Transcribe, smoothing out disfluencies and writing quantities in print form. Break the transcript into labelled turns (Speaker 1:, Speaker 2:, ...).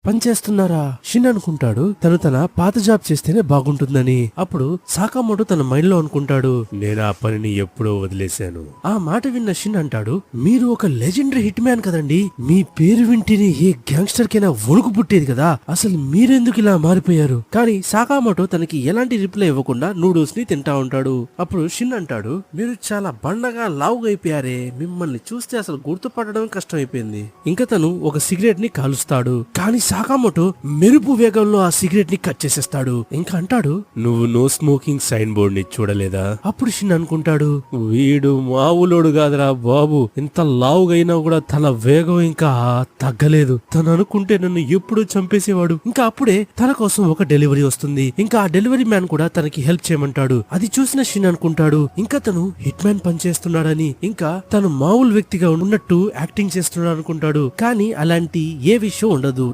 Speaker 1: పనిచేస్తున్నారా Shin అనుకుంటాడు. తను తన పాత జాబ్ చేస్తేనే బాగుంటుందని. అప్పుడు సాకామోటో తన మైండ్ లో అనుకుంటాడు, నేను ఆ పనిని ఎప్పుడో వదిలేశాను. ఆ మాట విన్న షిన్ అంటాడు, మీరు ఒక లెజెండరీ హిట్ మ్యాన్ కదండి, మీ పేరు వింటేనే ఏ గ్యాంగ్స్టర్ కైనా వణుకు పుట్టేది కదా, అసలు మీరెందుకు ఇలా మారిపోయారు? కానీ సాకామోటో తనకి ఎలాంటి రిప్లై ఇవ్వకుండా నూడిల్స్ ని తింటా ఉంటాడు. అప్పుడు షిన్ అంటాడు, మీరు చాలా బండగా లావుగా అయిపోయారే, మిమ్మల్ని చూస్తే అసలు గుర్తుపట్టడం కష్టం అయిపోయింది. ఇంకా తను ఒక సిగరెట్ ని కాలుస్తాడు. కానీ సాకామోటో మెరుపు వేగంలో ఆ సిగరెట్ ని కట్ చేసేస్తాడు. ఇంకా అంటాడు, నువ్వు నో స్మోకింగ్ సైన్ బోర్డ్ ని చూడలేదా? అప్పుడు షిన్ అనుకుంటాడు, వీడు మామూలోడు కాదురా బాబు, ఇంత లావుగైనా కూడా తన వేగం ఇంకా తగ్గలేదు. తను అనుకుంటే నన్ను ఎప్పుడూ చంపేసేవాడు. ఇంకా అప్పుడే తన కోసం ఒక డెలివరీ వస్తుంది. ఇంకా ఆ డెలివరీ మ్యాన్ కూడా తనకి హెల్ప్ చేయమంటాడు. అది చూసిన షిన్ అనుకుంటాడు, ఇంకా తను హిట్ మ్యాన్ పనిచేస్తున్నాడని, ఇంకా తను మామూలు వ్యక్తిగా ఉన్నట్టు యాక్టింగ్ చేస్తున్నాడు అనుకుంటాడు. కానీ అలాంటి ఏ విషయం ఉండదు.